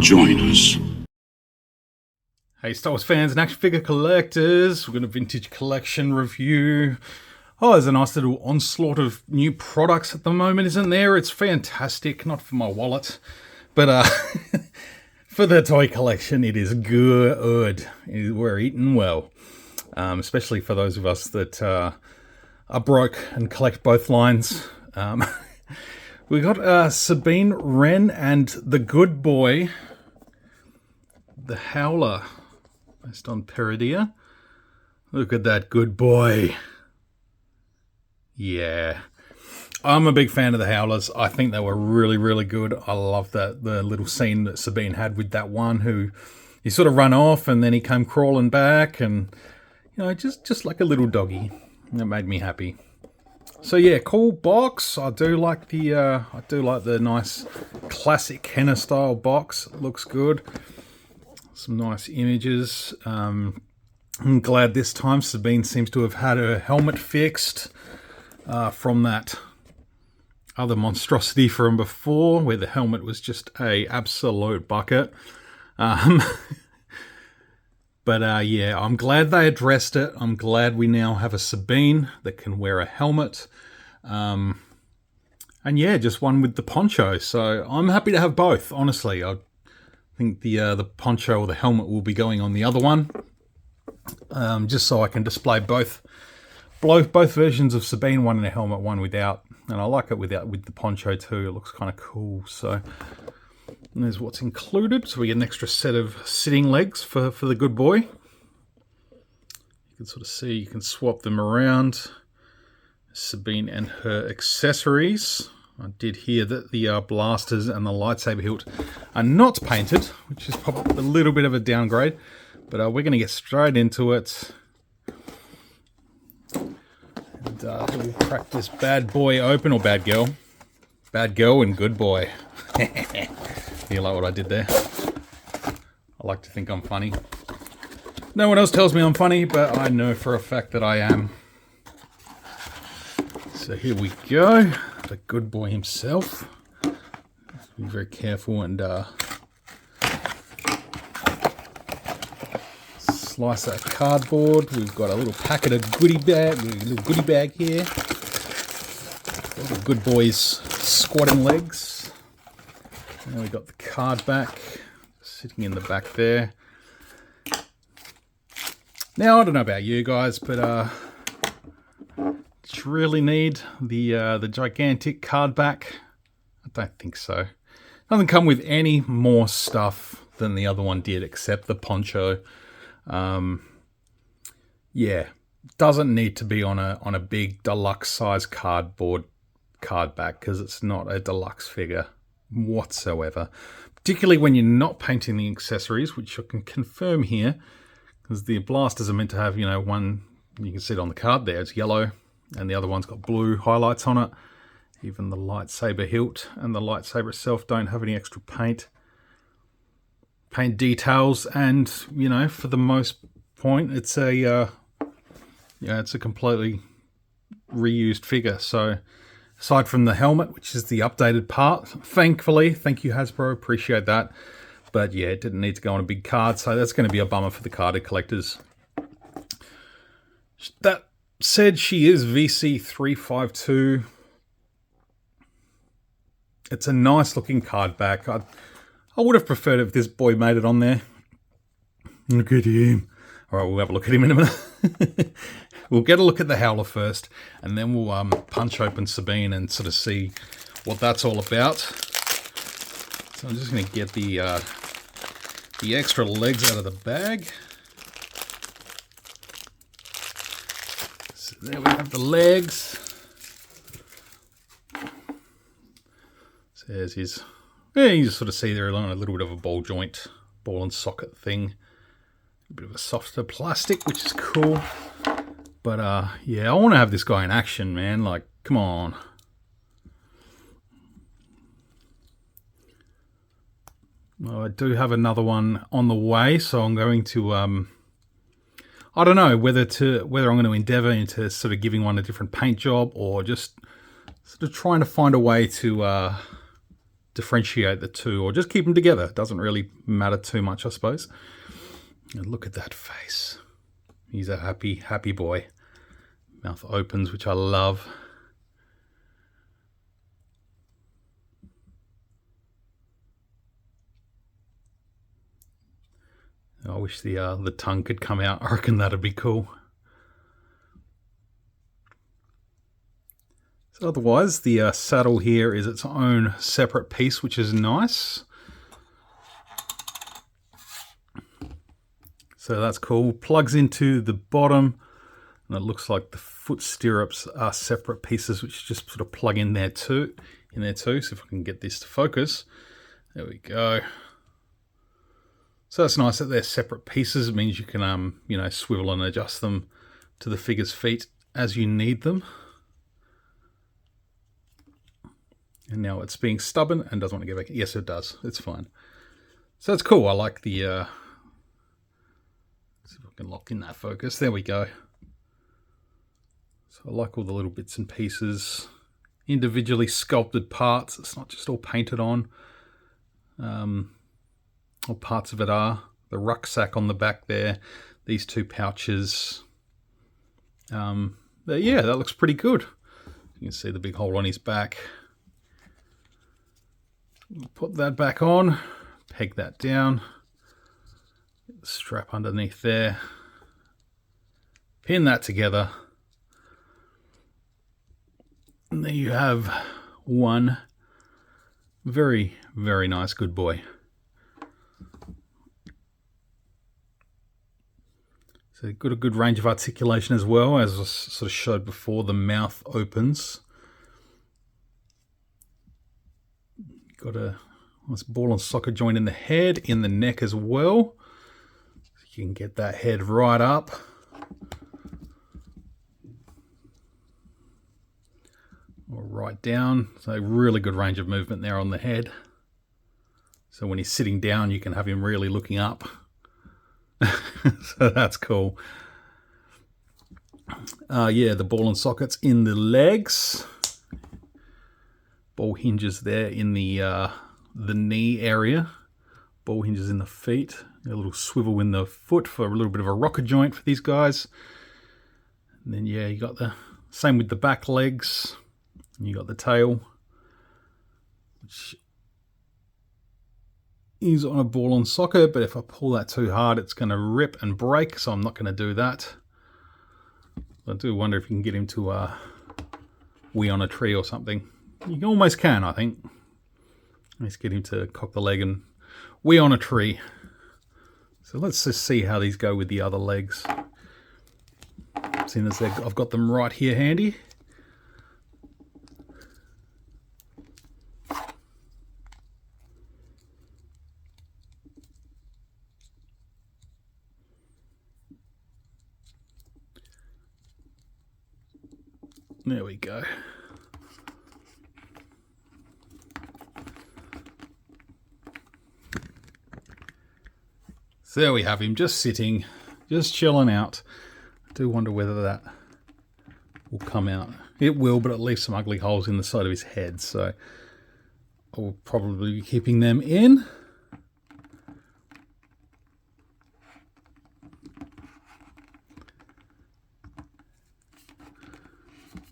Join us. Hey Star Wars fans and action figure collectors, we're going to vintage collection review. Oh, there's a nice little onslaught of new products at the moment, isn't there? It's fantastic, not for my wallet, but for the toy collection, it is good. We're eating well, especially for those of us that are broke and collect both lines. We got Sabine, Wren, and the good boy, the Howler, based on Peridea. Look at that good boy. Yeah. I'm a big fan of the Howlers. I think they were really, really good. I love the little scene that Sabine had with that one who he sort of run off and then he came crawling back and, you know, just like a little doggy. That made me happy. So yeah, cool box. I do like the nice classic Kenner style box. It looks good. Some nice images. I'm glad this time Sabine seems to have had her helmet fixed from that other monstrosity from before, where the helmet was just a absolute bucket. But yeah, I'm glad they addressed it. I'm glad we now have a Sabine that can wear a helmet. And yeah, just one with the poncho. So I'm happy to have both, honestly. I think the poncho or the helmet will be going on the other one, just so I can display both versions of Sabine, one in a helmet, one without. And I like it with the poncho too. It looks kind of cool. So there's what's included. So we get an extra set of sitting legs for the good boy. You can sort of see, you can swap them around. Sabine and her accessories. I did hear that the blasters and the lightsaber hilt are not painted, which is probably a little bit of a downgrade. But we're going to get straight into it. And we'll crack this bad boy open, or bad girl. Bad girl and good boy. You like what I did there? I like to think I'm funny. No one else tells me I'm funny, but I know for a fact that I am. So here we go. The good boy himself. Be very careful and slice that cardboard. We've got a little packet of goodie bag, a little goodie bag here. Got the good boy's squatting legs. And we got the card back, sitting in the back there. Now I don't know about you guys, but did you really need the gigantic card back? I don't think so. It doesn't come with any more stuff than the other one did, except the poncho. Yeah, doesn't need to be on a big deluxe size cardboard card back, because it's not a deluxe figure whatsoever. Particularly when you're not painting the accessories, which I can confirm here, because the blasters are meant to have, you know, one, you can see it on the card there, it's yellow, and the other one's got blue highlights on it. Even the lightsaber hilt and the lightsaber itself don't have any extra paint details, and you know, for the most point, it's a it's a completely reused figure. So aside from the helmet, which is the updated part, thankfully, thank you Hasbro, appreciate that. But yeah, it didn't need to go on a big card, so that's going to be a bummer for the carded collectors. That said, she is VC352. It's a nice looking card back. I would have preferred if this boy made it on there. Look at him. All right, we'll have a look at him in a minute. We'll get a look at the Howler first, and then we'll punch open Sabine and sort of see what that's all about. So I'm just going to get the extra legs out of the bag. So there we have the legs. So there's his... Yeah, you just sort of see there a little bit of a ball joint, ball and socket thing. A bit of a softer plastic, which is cool. But yeah, I want to have this guy in action, man. Like, come on. I do have another one on the way, so I'm going to I don't know whether I'm going to endeavour into sort of giving one a different paint job, or just sort of trying to find a way to differentiate the two, or just keep them together. It doesn't really matter too much, I suppose. And look at that face. He's a happy, happy boy. Mouth opens, which I love. I wish the tongue could come out. I reckon that'd be cool. So otherwise, the saddle here is its own separate piece, which is nice. So that's cool. Plugs into the bottom, and it looks like the foot stirrups are separate pieces, which just sort of plug in there too. So if I can get this to focus, there we go. So it's nice that they're separate pieces. It means you can, you know, swivel and adjust them to the figure's feet as you need them. And now it's being stubborn and doesn't want to go back. Yes, it does. It's fine. So it's cool. I like the... let's see if I can lock in that focus. There we go. So I like all the little bits and pieces. Individually sculpted parts. It's not just all painted on. Or parts of it are. The rucksack on the back there. These two pouches. But yeah, that looks pretty good. You can see the big hole on his back. Put that back on. Peg that down. Get the strap underneath there. Pin that together. And there you have one very, very nice good boy. So got a good range of articulation as well, as I sort of showed before. The mouth opens. Got a nice ball and socket joint in the head, in the neck as well. So you can get that head right up. Or right down. So really good range of movement there on the head. So when he's sitting down, you can have him really looking up. So that's cool. Yeah, the ball and sockets in the legs. Ball hinges there in the knee area. Ball hinges in the feet. A little swivel in the foot for a little bit of a rocker joint for these guys. And then yeah, you got the same with the back legs. And you got the tail, which is on a ball and socket, but if I pull that too hard, it's going to rip and break, so I'm not going to do that. I do wonder if you can get him to wee on a tree or something. You almost can, I think. Let's get him to cock the leg and wee on a tree. So let's just see how these go with the other legs. Seeing as I've got them right here handy. There we go. So there we have him, just sitting, just chilling out. I do wonder whether that will come out. It will, but it leaves some ugly holes in the side of his head, so I will probably be keeping them in.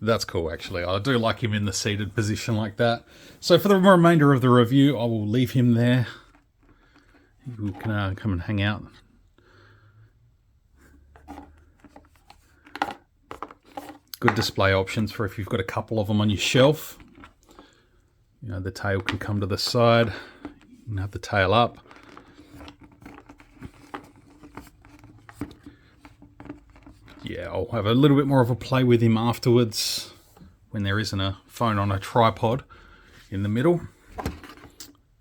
That's cool, actually. I do like him in the seated position like that. So for the remainder of the review, I will leave him there. You can come and hang out. Good display options for if you've got a couple of them on your shelf. You know, the tail can come to the side. You can have the tail up. Yeah, I'll have a little bit more of a play with him afterwards when there isn't a phone on a tripod in the middle.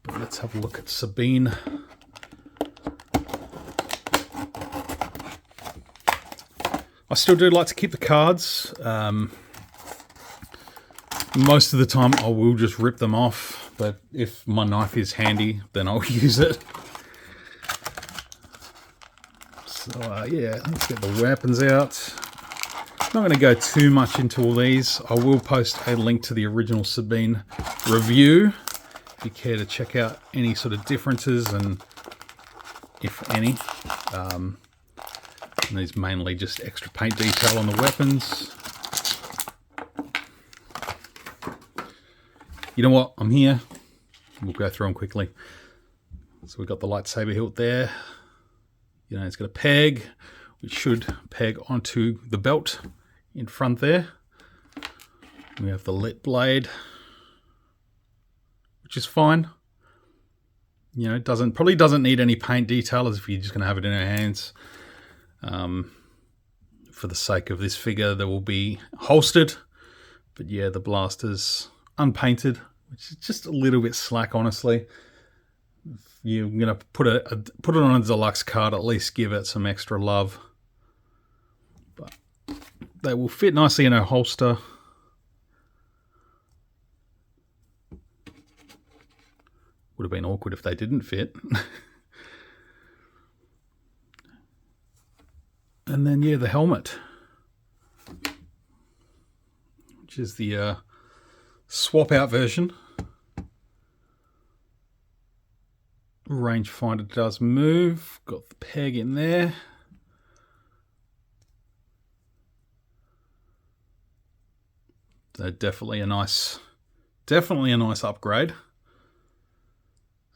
But let's have a look at Sabine. I still do like to keep the cards. Most of the time I will just rip them off, but if my knife is handy, then I'll use it. So yeah, let's get the weapons out. I'm not going to go too much into all these. I will post a link to the original Sabine review if you care to check out any sort of differences, and if any. And these mainly just extra paint detail on the weapons. You know what? I'm here. We'll go through them quickly. So we've got the lightsaber hilt there. You know, it's got a peg, which should peg onto the belt in front there. We have the lit blade, which is fine. You know, probably doesn't need any paint detail, as if you're just going to have it in our hands. For the sake of this figure, there will be holstered. But yeah, the blaster's unpainted, which is just a little bit slack, honestly. If you're going to put it on a deluxe card, at least give it some extra love. But they will fit nicely in a holster. Would have been awkward if they didn't fit. And then, yeah, the helmet, which is the swap out version. Rangefinder does move. Got the peg in there. So definitely a nice upgrade.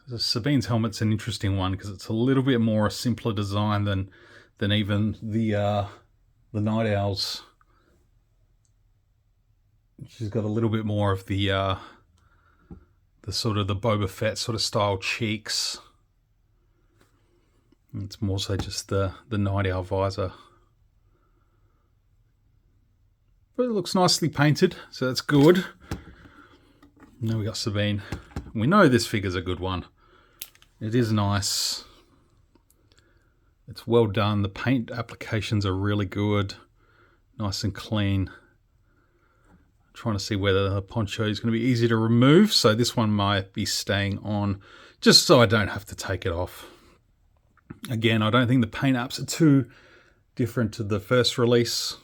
So Sabine's helmet's an interesting one because it's a little bit more a simpler design than even the Night Owl's. She's got a little bit more of the sort of the Boba Fett sort of style cheeks. It's more so just the Night Owl visor. But it looks nicely painted, so that's good. Now we got Sabine. We know this figure's a good one. It is nice. It's well done. The paint applications are really good. Nice and clean. I'm trying to see whether the poncho is going to be easy to remove. So this one might be staying on just so I don't have to take it off. Again, I don't think the paint apps are too different to the first release.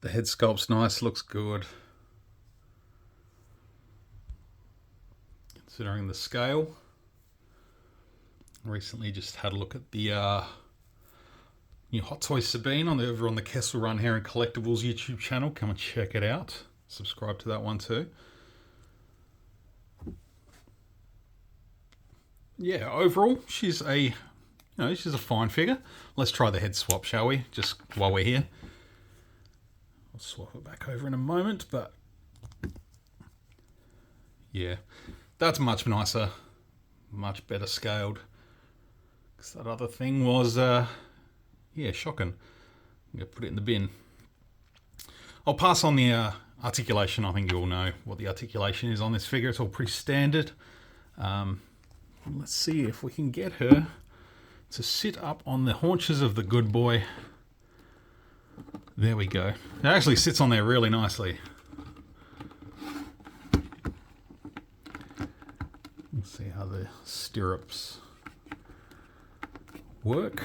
The head sculpt's nice, looks good. Considering the scale. Recently just had a look at the new Hot Toys Sabine over on the Kessel Run Hair and Collectibles YouTube channel. Come and check it out. Subscribe to that one too. Yeah, overall, she's a fine figure. Let's try the head swap, shall we? Just while we're here. I'll swap it back over in a moment, but yeah, that's much nicer, much better scaled. Because that other thing was, yeah, shocking. I'm going to put it in the bin. I'll pass on the articulation. I think you all know what the articulation is on this figure. It's all pretty standard. Let's see if we can get her to sit up on the haunches of the good boy. There we go. It actually sits on there really nicely. Let's see how the stirrups work.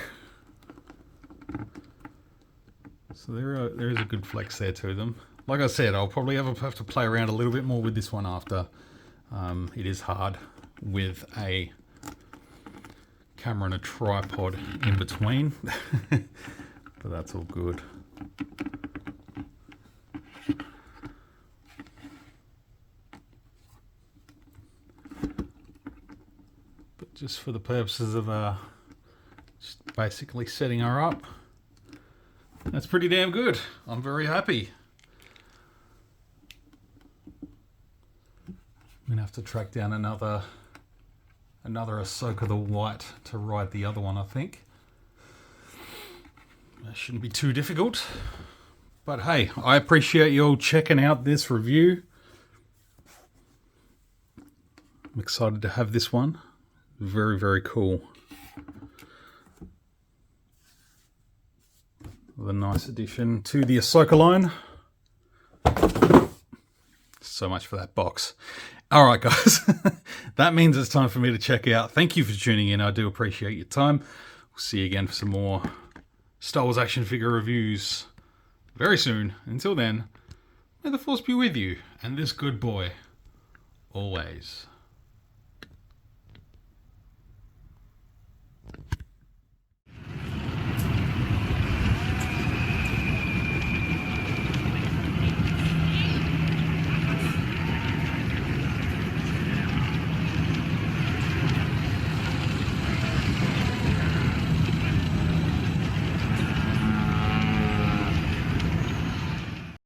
So there is a good flex there to them. Like I said, I'll probably have to play around a little bit more with this one after. It is hard with a camera and a tripod in between. But that's all good. But just for the purposes of just basically setting her up, that's pretty damn good. I'm very happy. I'm gonna have to track down another Ahsoka the White to ride the other one, I think. That shouldn't be too difficult. But hey, I appreciate you all checking out this review. I'm excited to have this one. Very, very cool. With a nice addition to the Ahsoka line. so much for that box. All right, guys. That means it's time for me to check out. Thank you for tuning in. I do appreciate your time. We'll see you again for some more Star Wars action figure reviews very soon. Until then, may the Force be with you and this good boy always.